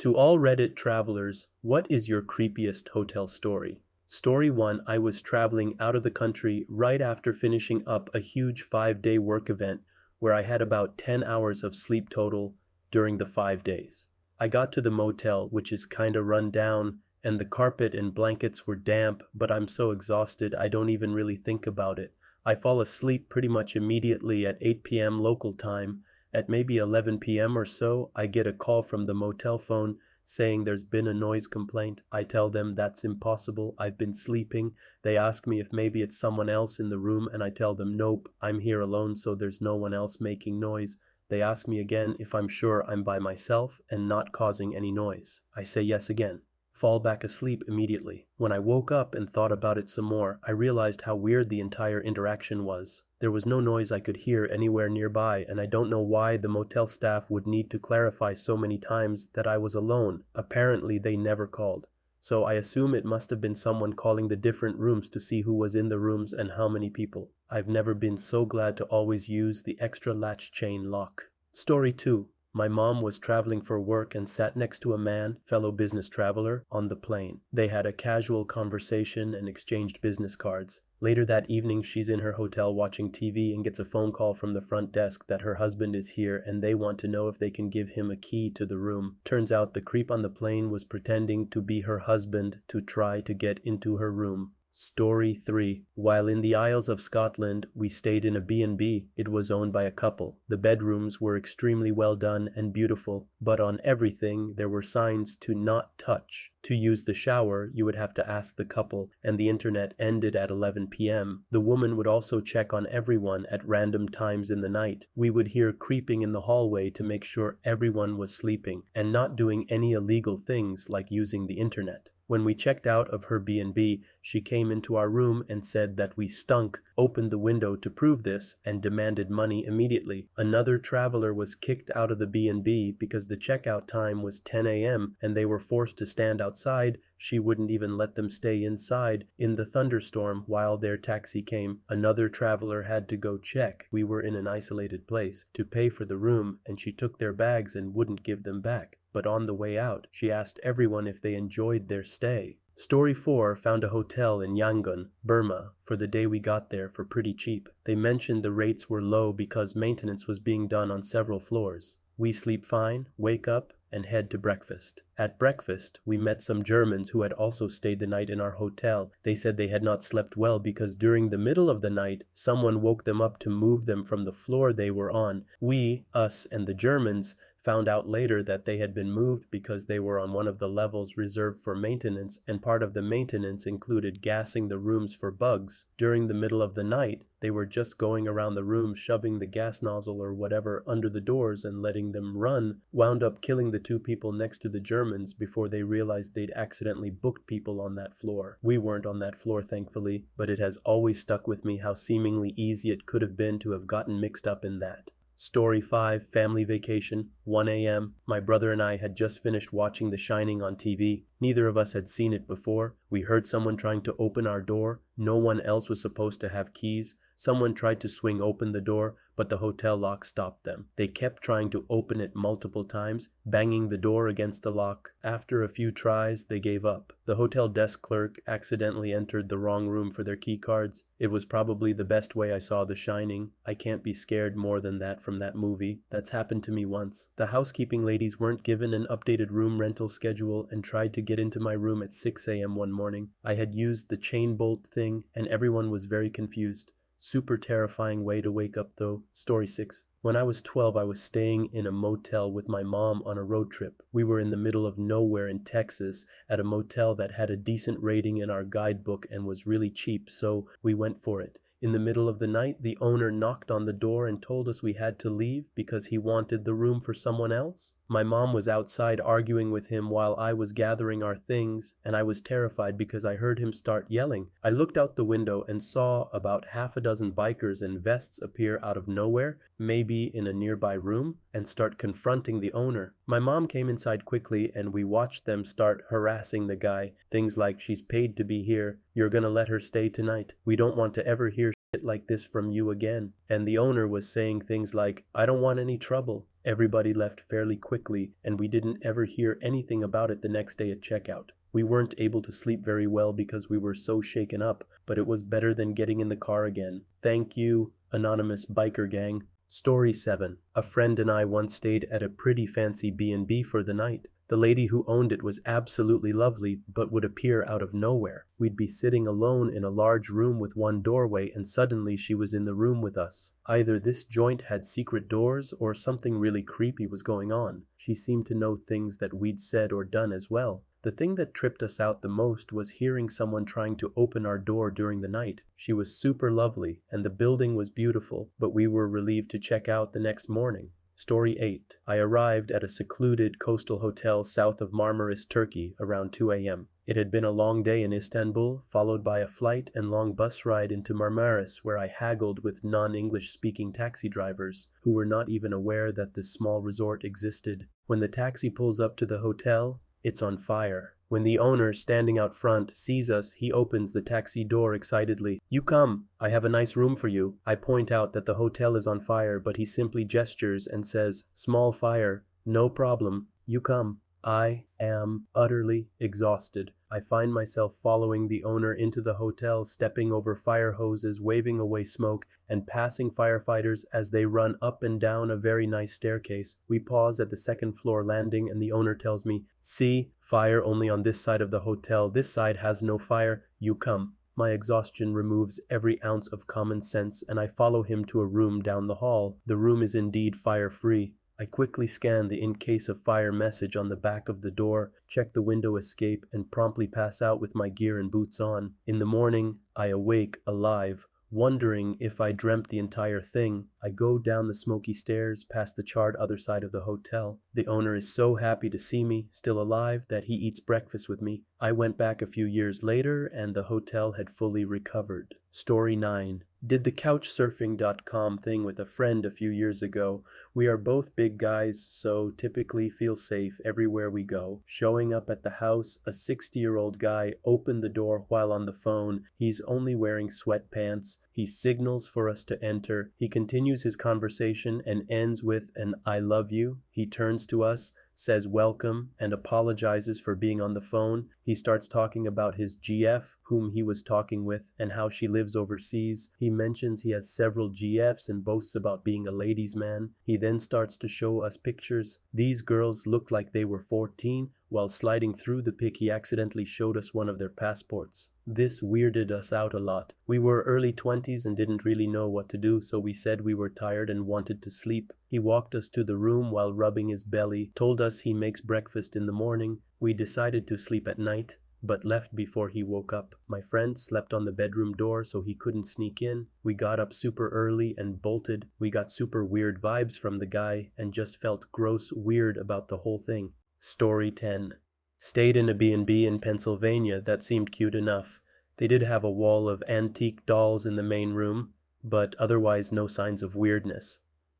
To all Reddit travelers, what is your creepiest hotel story? Story 1. I was traveling out of the country right after finishing up a huge 5-day work event where I had about 10 hours of sleep total during the 5 days. I got to the motel, which is kinda run down, and the carpet and blankets were damp, but I'm so exhausted I don't even really think about it. I fall asleep pretty much immediately at 8 p.m. local time. At maybe 11 p.m. or so, I get a call from the motel phone saying there's been a noise complaint. I tell them that's impossible, I've been sleeping. They ask me if maybe it's someone else in the room, and I tell them nope, I'm here alone, so there's no one else making noise. They ask me again if I'm sure I'm by myself and not causing any noise. I say yes again. Fall back asleep immediately. When I woke up and thought about it some more, I realized how weird the entire interaction was. There was no noise I could hear anywhere nearby, and I don't know why the motel staff would need to clarify so many times that I was alone. Apparently they never called. So I assume it must have been someone calling the different rooms to see who was in the rooms and how many people. I've never been so glad to always use the extra latch chain lock. Story 2. My mom was traveling for work and sat next to a man, fellow business traveler, on the plane. They had a casual conversation and exchanged business cards. Later that evening, she's in her hotel watching TV and gets a phone call from the front desk that her husband is here and they want to know if they can give him a key to the room. Turns out the creep on the plane was pretending to be her husband to try to get into her room. Story 3. While in the Isles of Scotland, we stayed in a B&B. It was owned by a couple. The bedrooms were extremely well done and beautiful, but on everything there were signs to not touch. To use the shower, you would have to ask the couple, and the internet ended at 11 p.m. The woman would also check on everyone at random times in the night. We would hear creeping in the hallway to make sure everyone was sleeping and not doing any illegal things like using the internet. When we checked out of her B&B, she came into our room and said that we stunk, opened the window to prove this, and demanded money immediately. Another traveler was kicked out of the B&B because the checkout time was 10 a.m. and they were forced to stand outside. She wouldn't even let them stay inside in the thunderstorm while their taxi came. Another traveler had to go check. We were in an isolated place to pay for the room, and she took their bags and wouldn't give them back. But on the way out, she asked everyone if they enjoyed their stay. Story 4. Found a hotel in Yangon, Burma, for the day we got there for pretty cheap. They mentioned the rates were low because maintenance was being done on several floors. We sleep fine, wake up, and head to breakfast. At breakfast, we met some Germans who had also stayed the night in our hotel. They said they had not slept well because during the middle of the night, someone woke them up to move them from the floor they were on. We, us, and the Germans found out later that they had been moved because they were on one of the levels reserved for maintenance, and part of the maintenance included gassing the rooms for bugs. During the middle of the night, they were just going around the room shoving the gas nozzle or whatever under the doors and letting them run, wound up killing the 2 people next to the Germans before they realized they'd accidentally booked people on that floor. We weren't on that floor, thankfully, but it has always stuck with me how seemingly easy it could have been to have gotten mixed up in that. Story 5. Family vacation, 1 a.m. My brother and I had just finished watching The Shining on TV. Neither of us had seen it before. We heard someone trying to open our door. No one else was supposed to have keys. Someone tried to swing open the door, but the hotel lock stopped them. They kept trying to open it multiple times, banging the door against the lock. After a few tries, they gave up. The hotel desk clerk accidentally entered the wrong room for their key cards. It was probably the best way I saw The Shining. I can't be scared more than that from that movie. That's happened to me once. The housekeeping ladies weren't given an updated room rental schedule and tried to get into my room at 6 a.m. one morning. I had used the chain bolt thing and everyone was very confused. Super terrifying way to wake up though. Story 6. When I was 12, I was staying in a motel with my mom on a road trip. We were in the middle of nowhere in Texas at a motel that had a decent rating in our guidebook and was really cheap, so we went for it. In the middle of the night, the owner knocked on the door and told us we had to leave because he wanted the room for someone else. My mom was outside arguing with him while I was gathering our things, and I was terrified because I heard him start yelling. I looked out the window and saw about half a dozen bikers in vests appear out of nowhere, maybe in a nearby room, and start confronting the owner. My mom came inside quickly and we watched them start harassing the guy. Things like, "She's paid to be here. You're gonna let her stay tonight. We don't want to ever hear shit like this from you again." And the owner was saying things like, "I don't want any trouble. Everybody left fairly quickly, and we didn't ever hear anything about it the next day at checkout. We weren't able to sleep very well because we were so shaken up, but it was better than getting in the car again. Thank you, anonymous biker gang. Story 7. A friend and I once stayed at a pretty fancy B&B for the night. The lady who owned it was absolutely lovely, but would appear out of nowhere. We'd be sitting alone in a large room with one doorway, and suddenly she was in the room with us. Either this joint had secret doors, or something really creepy was going on. She seemed to know things that we'd said or done as well. The thing that tripped us out the most was hearing someone trying to open our door during the night. She was super lovely, and the building was beautiful, but we were relieved to check out the next morning. Story 8. I arrived at a secluded coastal hotel south of Marmaris, Turkey, around 2 a.m. It had been a long day in Istanbul, followed by a flight and long bus ride into Marmaris, where I haggled with non-English speaking taxi drivers, who were not even aware that this small resort existed. When the taxi pulls up to the hotel, it's on fire. When the owner, standing out front, sees us, he opens the taxi door excitedly. "You come. I have a nice room for you." I point out that the hotel is on fire, but he simply gestures and says, "Small fire. No problem. You come." I am utterly exhausted. I find myself following the owner into the hotel, stepping over fire hoses, waving away smoke, and passing firefighters as they run up and down a very nice staircase. We pause at the second floor landing, and the owner tells me, "See, fire only on this side of the hotel. This side has no fire. You come." My exhaustion removes every ounce of common sense, and I follow him to a room down the hall. The room is indeed fire-free. I quickly scan the "in case of fire" message on the back of the door, check the window escape, and promptly pass out with my gear and boots on. In the morning, I awake alive, wondering if I dreamt the entire thing. I go down the smoky stairs past the charred other side of the hotel. The owner is so happy to see me, still alive, that he eats breakfast with me. I went back a few years later, and the hotel had fully recovered. Story 9. Did the Couchsurfing.com thing with a friend a few years ago. We are both big guys, so typically feel safe everywhere we go. Showing up at the house, a 60-year-old guy opened the door while on the phone. He's only wearing sweatpants. He signals for us to enter. He continues his conversation and ends with an "I love you." He turns to us, says welcome, and apologizes for being on the phone. He starts talking about his GF, whom he was talking with, and how she lives overseas. He mentions he has several GFs and boasts about being a ladies' man. He then starts to show us pictures. These girls looked like they were 14. While sliding through the pic, he accidentally showed us one of their passports. This weirded us out a lot. We were early 20s and didn't really know what to do, so we said we were tired and wanted to sleep. He walked us to the room while rubbing his belly, told us he makes breakfast in the morning. We decided to sleep at night, but left before he woke up. My friend slept on the bedroom door so he couldn't sneak in. We got up super early and bolted. We got super weird vibes from the guy and just felt gross weird about the whole thing. Story 10. Stayed in a B&B in Pennsylvania that seemed cute enough. They did have a wall of antique dolls in the main room, but otherwise no signs of weirdness.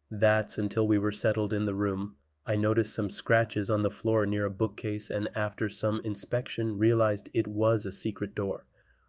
That's until we were settled in the room. I noticed some scratches on the floor near a bookcase, and after some inspection realized it was a secret door.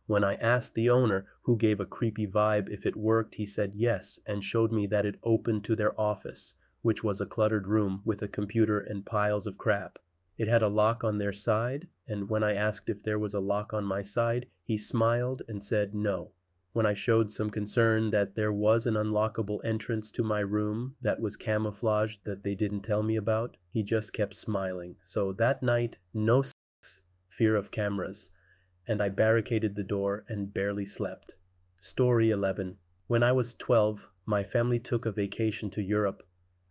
When I asked the owner, who gave a creepy vibe, if it worked, he said yes and showed me that it opened to their office, which was a cluttered room with a computer and piles of crap. It had a lock on their side, and when I asked if there was a lock on my side, he smiled and said no. When I showed some concern that there was an unlockable entrance to my room that was camouflaged that they didn't tell me about, he just kept smiling. So that night, no sex, fear of cameras, and I barricaded the door and barely slept. Story 11. When I was 12, my family took a vacation to Europe.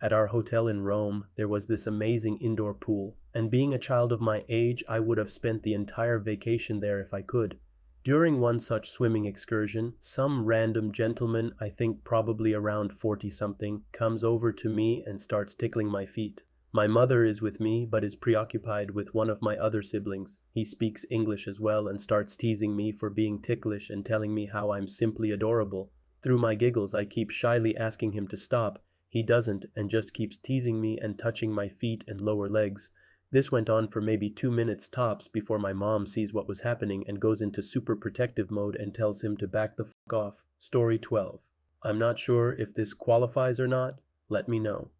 At our hotel in Rome, there was this amazing indoor pool, and being a child of my age, I would have spent the entire vacation there if I could. During one such swimming excursion, some random gentleman, I think probably around 40-something, comes over to me and starts tickling my feet. My mother is with me, but is preoccupied with one of my other siblings. He speaks English as well and starts teasing me for being ticklish and telling me how I'm simply adorable. Through my giggles, I keep shyly asking him to stop. He doesn't and just keeps teasing me and touching my feet and lower legs. This went on for maybe 2 minutes tops before my mom sees what was happening and goes into super protective mode and tells him to back the fuck off. Story 12. I'm not sure if this qualifies or not. Let me know.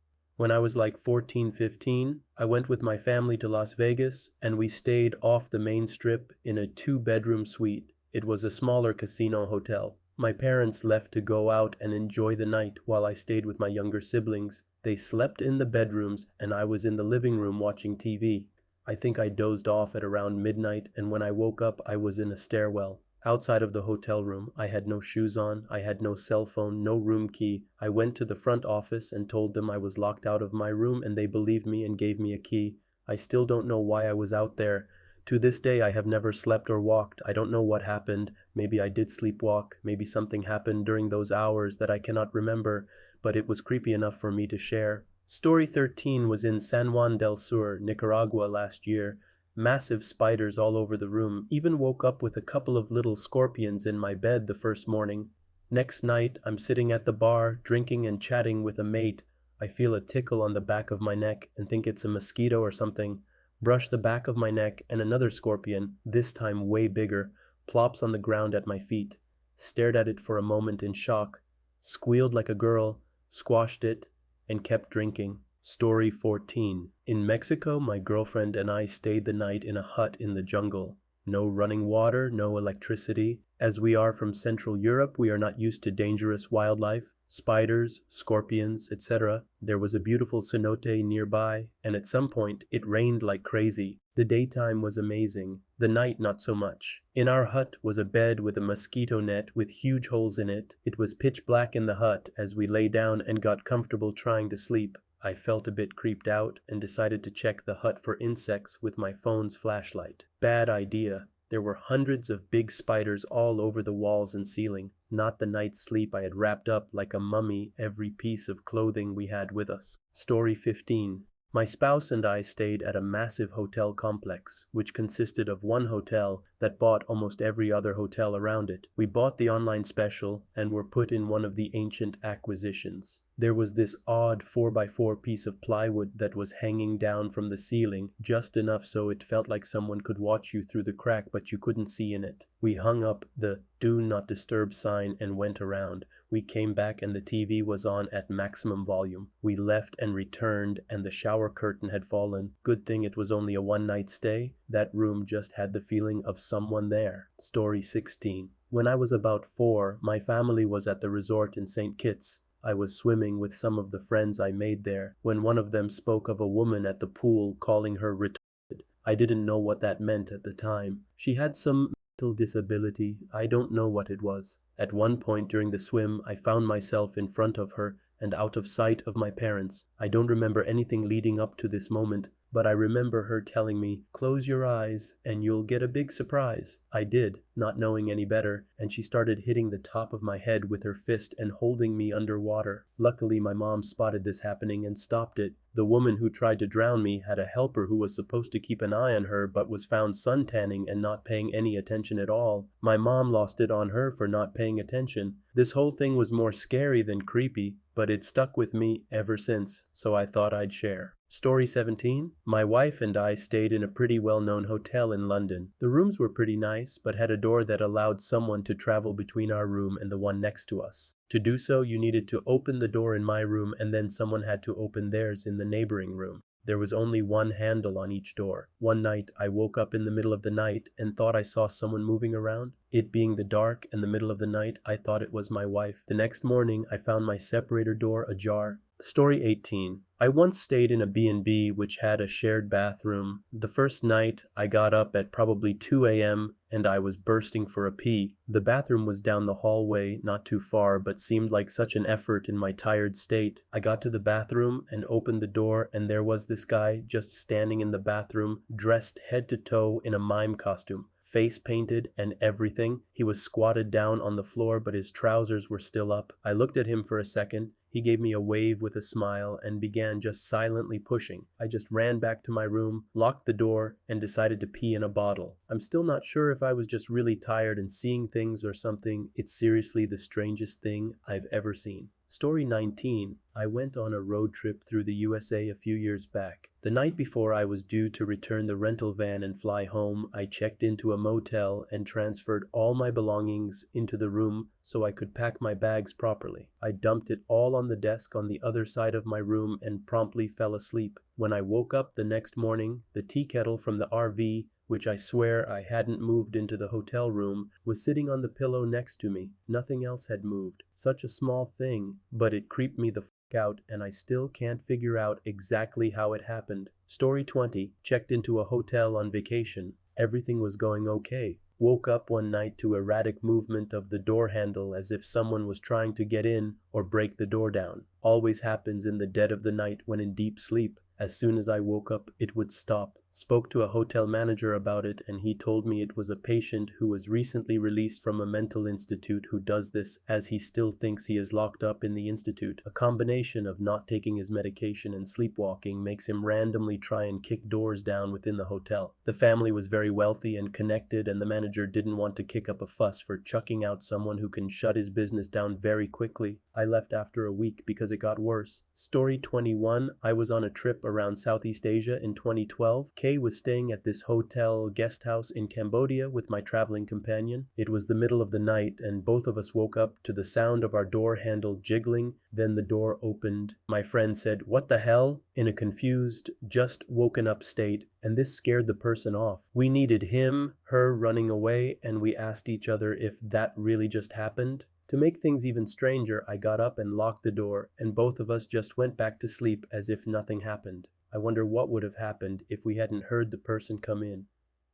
When I was like 14, 15, I went with my family to Las Vegas and we stayed off the main strip in a 2-bedroom suite. It was a smaller casino hotel. My parents left to go out and enjoy the night while I stayed with my younger siblings. They slept in the bedrooms and I was in the living room watching TV. I think I dozed off at around midnight, and when I woke up I was in a stairwell. Outside of the hotel room, I had no shoes on, I had no cell phone, no room key. I went to the front office and told them I was locked out of my room, and they believed me and gave me a key. I still don't know why I was out there. To this day I have never slept or walked. I don't know what happened. Maybe I did sleepwalk. Maybe something happened during those hours that I cannot remember, but it was creepy enough for me to share. Story 13 was in San Juan del Sur, Nicaragua last year. Massive spiders all over the room. Even woke up with a couple of little scorpions in my bed the first morning. Next night, I'm sitting at the bar, drinking and chatting with a mate. I feel a tickle on the back of my neck and think it's a mosquito or something. Brush the back of my neck and another scorpion, this time way bigger, plops on the ground at my feet. Stared at it for a moment in shock, squealed like a girl, squashed it, and kept drinking. Story 14. In Mexico, my girlfriend and I stayed the night in a hut in the jungle. No running water, no electricity. As we are from Central Europe, we are not used to dangerous wildlife, spiders, scorpions, etc. There was a beautiful cenote nearby, and at some point it rained like crazy. The daytime was amazing, the night not so much. In our hut was a bed with a mosquito net with huge holes in it. It was pitch black in the hut as we lay down and got comfortable trying to sleep. I felt a bit creeped out and decided to check the hut for insects with my phone's flashlight. Bad idea. There were hundreds of big spiders all over the walls and ceiling. Not the night's sleep I had wrapped up like a mummy every piece of clothing we had with us. Story 15. My spouse and I stayed at a massive hotel complex, which consisted of one hotel that bought almost every other hotel around it. We bought the online special and were put in one of the ancient acquisitions. There was this odd 4x4 piece of plywood that was hanging down from the ceiling, just enough so it felt like someone could watch you through the crack, but you couldn't see in it. We hung up the "Do Not Disturb" sign and went around. We came back and the TV was on at maximum volume. We left and returned and the shower curtain had fallen. Good thing it was only a one-night stay. That room just had the feeling of someone there. Story 16. When I was about 4, my family was at the resort in St. Kitts. I was swimming with some of the friends I made there when one of them spoke of a woman at the pool calling her retarded. I didn't know what that meant at the time. She had some mental disability. I don't know what it was. At one point during the swim, I found myself in front of her and out of sight of my parents. I don't remember anything leading up to this moment, but I remember her telling me, "Close your eyes and you'll get a big surprise." I did, not knowing any better, and she started hitting the top of my head with her fist and holding me underwater. Luckily, my mom spotted this happening and stopped it. The woman who tried to drown me had a helper who was supposed to keep an eye on her but was found suntanning and not paying any attention at all. My mom lost it on her for not paying attention. This whole thing was more scary than creepy, but it stuck with me ever since, so I thought I'd share. Story 17. My wife and I stayed in a pretty well-known hotel in London. The rooms were pretty nice, but had a door that allowed someone to travel between our room and the one next to us. To do so, you needed to open the door in my room and then someone had to open theirs in the neighboring room. There was only one handle on each door. One night, I woke up in the middle of the night and thought I saw someone moving around. It being the dark and the middle of the night, I thought it was my wife. The next morning, I found my separator door ajar. Story 18. I once stayed in a B&B which had a shared bathroom. The first night, I got up at probably 2 a.m. and I was bursting for a pee. The bathroom was down the hallway, not too far, but seemed like such an effort in my tired state. I got to the bathroom and opened the door, and there was this guy just standing in the bathroom, dressed head to toe in a mime costume. Face painted and everything. He was squatted down on the floor, but his trousers were still up. I looked at him for a second. He gave me a wave with a smile and began just silently pushing. I just ran back to my room, locked the door, and decided to pee in a bottle. I'm still not sure if I was just really tired and seeing things or something. It's seriously the strangest thing I've ever seen. Story 19. I went on a road trip through the USA a few years back. The night before I was due to return the rental van and fly home, I checked into a motel and transferred all my belongings into the room so I could pack my bags properly. I dumped it all on the desk on the other side of my room and promptly fell asleep. When I woke up the next morning, the tea kettle from the RV, which I swear I hadn't moved into the hotel room, was sitting on the pillow next to me. Nothing else had moved. Such a small thing, but it creeped me the out, and I still can't figure out exactly how it happened. Story 20. Checked into a hotel on vacation. Everything was going okay. Woke up one night to erratic movement of the door handle as if someone was trying to get in or break the door down. Always happens in the dead of the night when in deep sleep. As soon as I woke up, it would stop. Spoke to a hotel manager about it, and he told me it was a patient who was recently released from a mental institute who does this, as he still thinks he is locked up in the institute. A combination of not taking his medication and sleepwalking makes him randomly try and kick doors down within the hotel. The family was very wealthy and connected, and the manager didn't want to kick up a fuss for chucking out someone who can shut his business down very quickly. I left after a week because it got worse. Story 21. I was on a trip around Southeast Asia in 2012. Kay was staying at this hotel guest house in Cambodia with my traveling companion. It was the middle of the night, and both of us woke up to the sound of our door handle jiggling. Then the door opened. My friend said, "What the hell?" in a confused, just woken up state, and this scared the person off. We needed him, her running away, and we asked each other if that really just happened. To make things even stranger, I got up and locked the door, and both of us just went back to sleep as if nothing happened. I wonder what would have happened if we hadn't heard the person come in.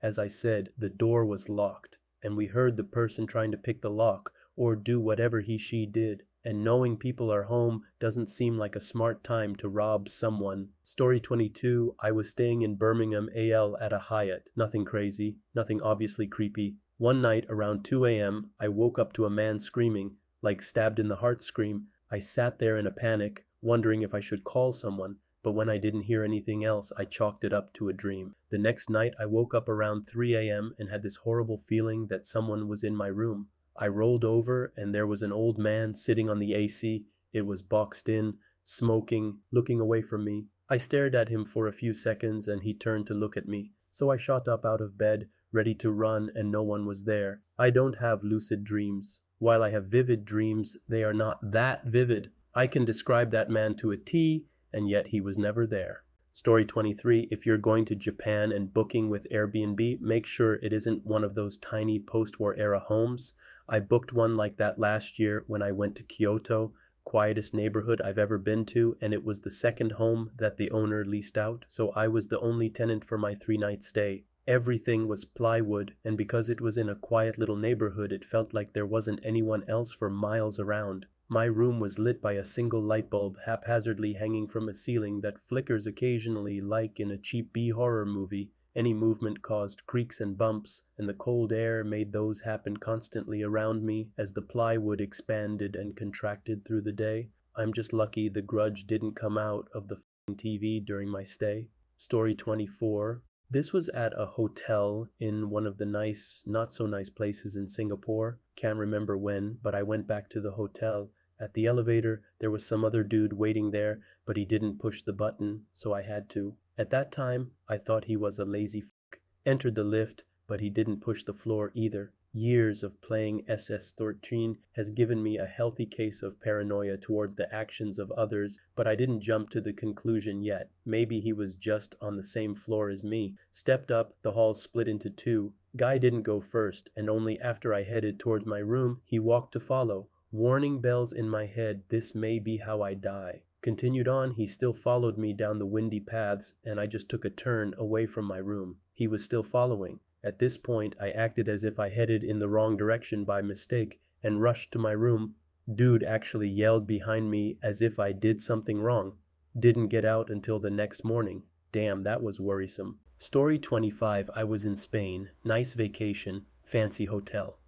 As I said, the door was locked, and we heard the person trying to pick the lock or do whatever she did. And knowing people are home doesn't seem like a smart time to rob someone. Story 22. I was staying in Birmingham, AL at a Hyatt. Nothing crazy, nothing obviously creepy. One night around 2 a.m., I woke up to a man screaming, like stabbed in the heart scream. I sat there in a panic, wondering if I should call someone, but when I didn't hear anything else, I chalked it up to a dream. The next night, I woke up around 3 a.m. and had this horrible feeling that someone was in my room. I rolled over, and there was an old man sitting on the AC. It was boxed in, smoking, looking away from me. I stared at him for a few seconds, and he turned to look at me. So I shot up out of bed, ready to run, and no one was there. I don't have lucid dreams. While I have vivid dreams, they are not that vivid. I can describe that man to a T, and yet he was never there. Story 23. If you're going to Japan and booking with Airbnb, make sure it isn't one of those tiny post-war era homes. I booked one like that last year when I went to Kyoto, quietest neighborhood I've ever been to, and it was the second home that the owner leased out, so I was the only tenant for my 3-night stay. Everything was plywood, and because it was in a quiet little neighborhood, it felt like there wasn't anyone else for miles around. My room was lit by a single light bulb haphazardly hanging from a ceiling that flickers occasionally like in a cheap B-horror movie. Any movement caused creaks and bumps, and the cold air made those happen constantly around me as the plywood expanded and contracted through the day. I'm just lucky the grudge didn't come out of the TV during my stay. Story 24. This was at a hotel in one of the nice, not so nice places in Singapore. Can't remember when, but I went back to the hotel. At the elevator, there was some other dude waiting there, but he didn't push the button, so I had to. At that time, I thought he was a lazy f***. Entered the lift, but he didn't push the floor either. Years of playing SS-13 has given me a healthy case of paranoia towards the actions of others, but I didn't jump to the conclusion yet. Maybe he was just on the same floor as me. Stepped up, the hall split into two. Guy didn't go first, and only after I headed towards my room, he walked to follow. Warning bells in my head, this may be how I die. Continued on, he still followed me down the windy paths, and I just took a turn away from my room. He was still following. At this point, I acted as if I headed in the wrong direction by mistake and rushed to my room. Dude actually yelled behind me as if I did something wrong. Didn't get out until the next morning. Damn, that was worrisome. Story 25. I was in Spain. Nice vacation. Fancy hotel.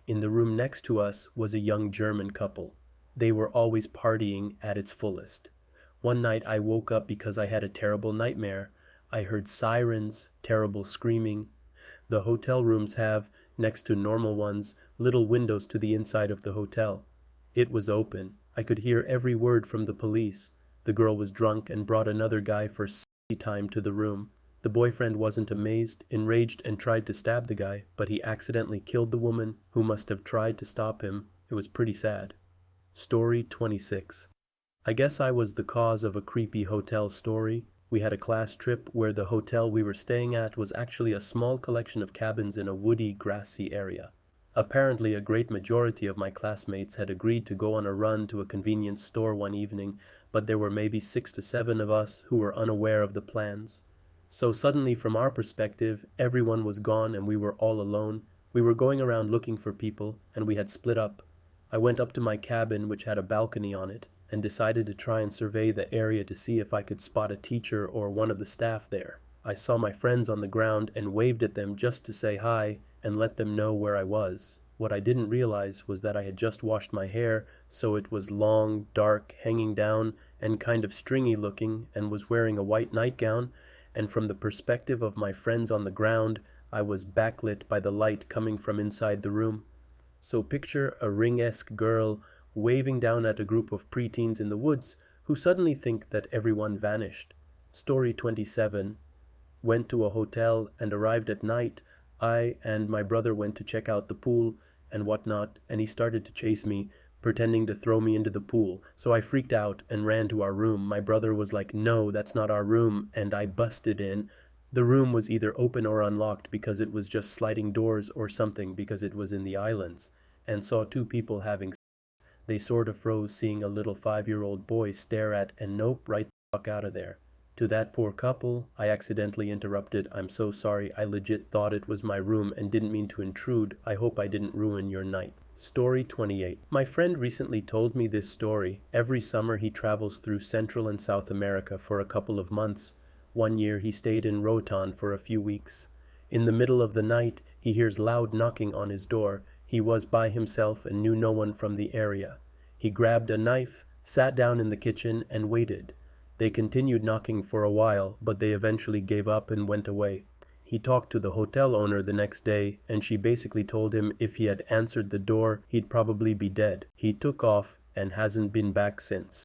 In the room next to us was a young German couple. They were always partying at its fullest. One night I woke up because I had a terrible nightmare. I heard sirens, terrible screaming. The hotel rooms have, next to normal ones, little windows to the inside of the hotel. It was open. I could hear every word from the police. The girl was drunk and brought another guy for time to the room. The boyfriend wasn't amazed, enraged, and tried to stab the guy, but he accidentally killed the woman, who must have tried to stop him. It was pretty sad. Story 26. I guess I was the cause of a creepy hotel story. We had a class trip where the hotel we were staying at was actually a small collection of cabins in a woody, grassy area. Apparently, a great majority of my classmates had agreed to go on a run to a convenience store one evening, but there were maybe 6 to 7 of us who were unaware of the plans. So suddenly, from our perspective, everyone was gone and we were all alone. We were going around looking for people, and we had split up. I went up to my cabin, which had a balcony on it, and decided to try and survey the area to see if I could spot a teacher or one of the staff there. I saw my friends on the ground and waved at them just to say hi and let them know where I was. What I didn't realize was that I had just washed my hair, so it was long, dark, hanging down, and kind of stringy looking, and was wearing a white nightgown, and from the perspective of my friends on the ground, I was backlit by the light coming from inside the room. So picture a Ring-esque girl waving down at a group of preteens in the woods who suddenly think that everyone vanished. Story 27. Went to a hotel and arrived at night. I and my brother went to check out the pool and whatnot, and he started to chase me, pretending to throw me into the pool. So I freaked out and ran to our room. My brother was like, "No, that's not our room," and I busted in. The room was either open or unlocked because it was just sliding doors or something because it was in the islands, and saw 2 people having sex. They sort of froze seeing a little 5-year-old boy stare at, and nope, right the fuck out of there. To that poor couple, I accidentally interrupted. "I'm so sorry, I legit thought it was my room and didn't mean to intrude. I hope I didn't ruin your night." Story 28. My friend recently told me this story. Every summer he travels through Central and South America for a couple of months. One year he stayed in Rotan for a few weeks. In the middle of the night, he hears loud knocking on his door. He was by himself and knew no one from the area. He grabbed a knife, sat down in the kitchen, and waited. They continued knocking for a while, but they eventually gave up and went away. He talked to the hotel owner the next day, and she basically told him if he had answered the door, he'd probably be dead. He took off and hasn't been back since.